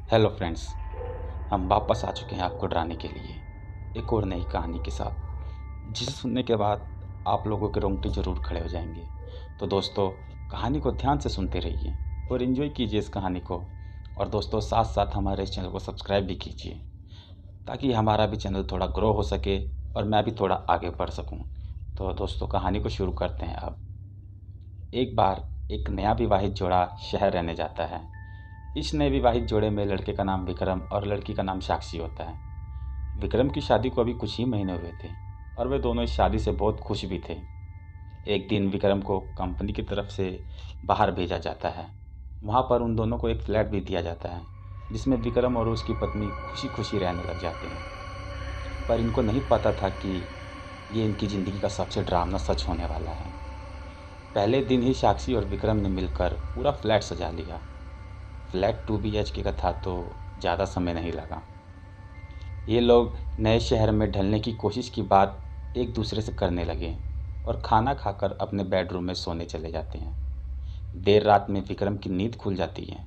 Hello friends, हम वापस आ चुके हैं आपको डराने के लिए एक और नई कहानी के साथ, जिसे सुनने के बाद आप लोगों के रोंगटे ज़रूर खड़े हो जाएंगे। तो दोस्तों, कहानी को ध्यान से सुनते रहिए और एंजॉय कीजिए इस कहानी को। और दोस्तों, साथ साथ हमारे इस चैनल को सब्सक्राइब भी कीजिए, ताकि हमारा भी चैनल थोड़ा ग्रो हो सके और मैं भी थोड़ा आगे बढ़ सकूं। तो दोस्तों, कहानी को शुरू करते हैं अब। एक बार एक नया विवाहित जोड़ा शहर रहने जाता है। इस नए विवाहित जोड़े में लड़के का नाम विक्रम और लड़की का नाम साक्षी होता है। विक्रम की शादी को अभी कुछ ही महीने हुए थे और वे दोनों इस शादी से बहुत खुश भी थे। एक दिन विक्रम को कंपनी की तरफ से बाहर भेजा जाता है। वहाँ पर उन दोनों को एक फ्लैट भी दिया जाता है, जिसमें विक्रम और उसकी पत्नी खुशी खुशी रहने लग जाते हैं। पर इनको नहीं पता था कि ये इनकी ज़िंदगी का सबसे डरावना सच होने वाला है। पहले दिन ही साक्षी और विक्रम ने मिलकर पूरा फ्लैट सजा लिया। फ्लैट 2 BHK का था, तो ज़्यादा समय नहीं लगा। ये लोग नए शहर में ढलने की कोशिश की बात एक दूसरे से करने लगे और खाना खाकर अपने बेडरूम में सोने चले जाते हैं। देर रात में विक्रम की नींद खुल जाती है।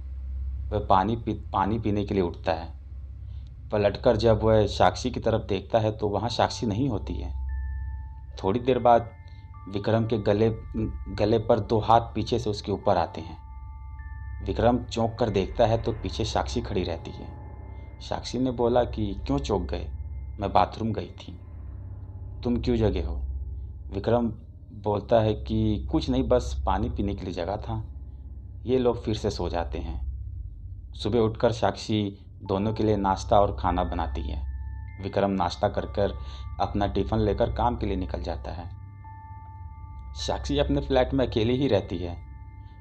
वह पानी पीने के लिए उठता है। पलटकर जब वह साक्षी की तरफ देखता है तो वहाँ साक्षी नहीं होती है। थोड़ी देर बाद विक्रम के गले पर 2 हाथ पीछे से उसके ऊपर आते हैं। विक्रम चौंक कर देखता है तो पीछे साक्षी खड़ी रहती है। साक्षी ने बोला कि क्यों चौंक गए? मैं बाथरूम गई थी। तुम क्यों जगे हो? विक्रम बोलता है कि कुछ नहीं, बस पानी पीने के लिए जगा था। ये लोग फिर से सो जाते हैं। सुबह उठकर साक्षी दोनों के लिए नाश्ता और खाना बनाती है। विक्रम नाश्ता कर कर अपना टिफ़िन लेकर काम के लिए निकल जाता है। साक्षी अपने फ्लैट में अकेली ही रहती है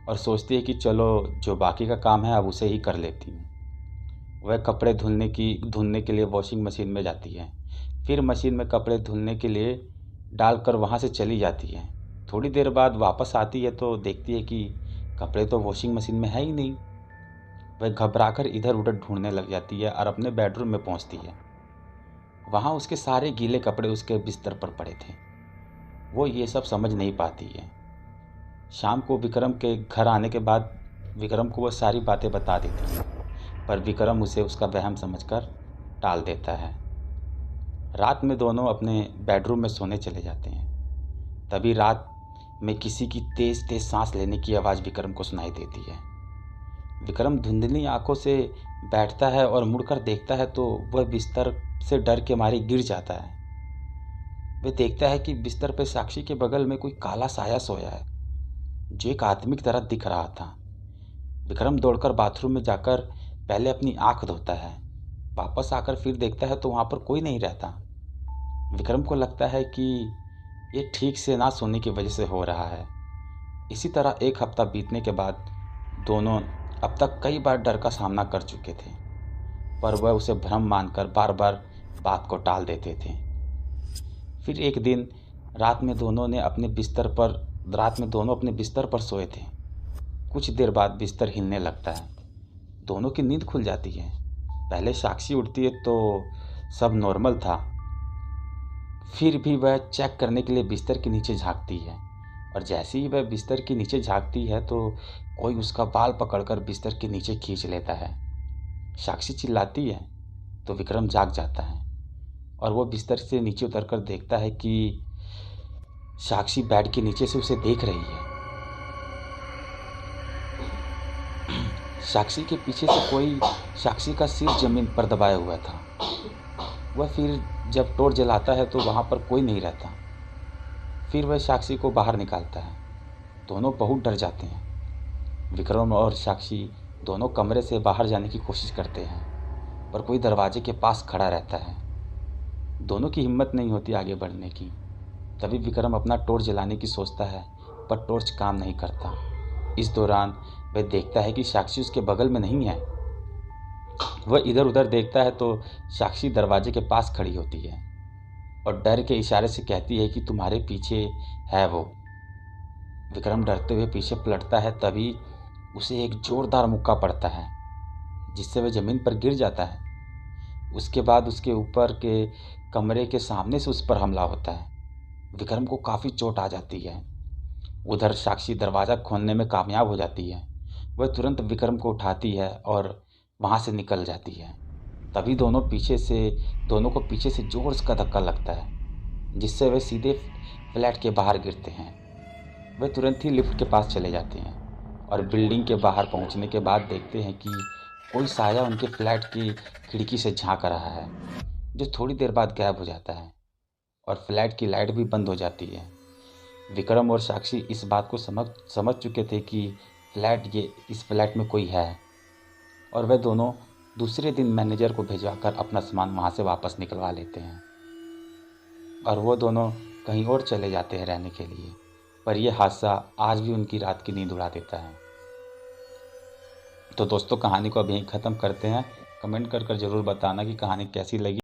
और सोचती है कि चलो, जो बाकी का काम है अब उसे ही कर लेती हूँ। वह कपड़े धुलने के लिए वॉशिंग मशीन में जाती है। फिर मशीन में कपड़े धुलने के लिए डालकर वहाँ से चली जाती है। थोड़ी देर बाद वापस आती है तो देखती है कि कपड़े तो वॉशिंग मशीन में है ही नहीं। वह घबराकर इधर उधर ढूंढने लग जाती है और अपने बेडरूम में पहुँचती है। वहाँ उसके सारे गीले कपड़े उसके बिस्तर पर पड़े थे। वो ये सब समझ नहीं पाती है। शाम को विक्रम के घर आने के बाद विक्रम को वह सारी बातें बता देती है, पर विक्रम उसे उसका वहम समझकर टाल देता है। रात में दोनों अपने बेडरूम में सोने चले जाते हैं। तभी रात में किसी की तेज तेज सांस लेने की आवाज़ विक्रम को सुनाई देती है। विक्रम धुंधली आंखों से बैठता है और मुड़कर देखता है तो वह बिस्तर से डर के मारे गिर जाता है। वह देखता है कि बिस्तर पर साक्षी के बगल में कोई काला साया सोया है, जो एक आदमी की तरह दिख रहा था। विक्रम दौड़कर बाथरूम में जाकर पहले अपनी आंख धोता है। वापस आकर फिर देखता है तो वहाँ पर कोई नहीं रहता। विक्रम को लगता है कि ये ठीक से ना सोने की वजह से हो रहा है। इसी तरह 1 हफ्ता बीतने के बाद दोनों अब तक कई बार डर का सामना कर चुके थे, पर वह उसे भ्रम मानकर बार बार बात को टाल देते थे। फिर एक दिन रात में दोनों अपने बिस्तर पर सोए थे। कुछ देर बाद बिस्तर हिलने लगता है। दोनों की नींद खुल जाती है। पहले साक्षी उठती है तो सब नॉर्मल था। फिर भी वह चेक करने के लिए बिस्तर के नीचे झांकती है, और जैसे ही वह बिस्तर के नीचे झांकती है तो कोई उसका बाल पकड़कर बिस्तर के नीचे खींच लेता है। साक्षी चिल्लाती है तो विक्रम जाग जाता है और वो बिस्तर से नीचे उतरकर देखता है कि साक्षी बेड के नीचे से उसे देख रही है। साक्षी के पीछे से कोई साक्षी का सिर जमीन पर दबाया हुआ था। वह फिर जब टॉर्च जलाता है तो वहाँ पर कोई नहीं रहता। फिर वह साक्षी को बाहर निकालता है। दोनों बहुत डर जाते हैं। विक्रम और साक्षी दोनों कमरे से बाहर जाने की कोशिश करते हैं, पर कोई दरवाजे के पास खड़ा रहता है। दोनों की हिम्मत नहीं होती आगे बढ़ने की। तभी विक्रम अपना टॉर्च जलाने की सोचता है, पर टॉर्च काम नहीं करता। इस दौरान वह देखता है कि साक्षी उसके बगल में नहीं है। वह इधर उधर देखता है तो साक्षी दरवाजे के पास खड़ी होती है और डर के इशारे से कहती है कि तुम्हारे पीछे है वो। विक्रम डरते हुए पीछे पलटता है, तभी उसे एक जोरदार मुक्का पड़ता है, जिससे वह जमीन पर गिर जाता है। उसके बाद उसके ऊपर के कमरे के सामने से उस पर हमला होता है। विक्रम को काफ़ी चोट आ जाती है। उधर साक्षी दरवाज़ा खोलने में कामयाब हो जाती है। वह तुरंत विक्रम को उठाती है और वहाँ से निकल जाती है। तभी दोनों को पीछे से ज़ोर का धक्का लगता है, जिससे वे सीधे फ्लैट के बाहर गिरते हैं। वे तुरंत ही लिफ्ट के पास चले जाते हैं और बिल्डिंग के बाहर पहुंचने के बाद देखते हैं कि कोई साया उनके फ्लैट की खिड़की से झांक रहा है, जो थोड़ी देर बाद गायब हो जाता है और फ्लैट की लाइट भी बंद हो जाती है। विक्रम और साक्षी इस बात को समझ चुके थे कि इस फ्लैट में कोई है, और वे दोनों दूसरे दिन मैनेजर को भिजवाकर अपना सामान वहाँ से वापस निकलवा लेते हैं और वो दोनों कहीं और चले जाते हैं रहने के लिए। पर यह हादसा आज भी उनकी रात की नींद उड़ा देता है। तो दोस्तों, कहानी को अभी यहीं ख़त्म करते हैं। कमेंट कर ज़रूर बताना कि कहानी कैसी लगी।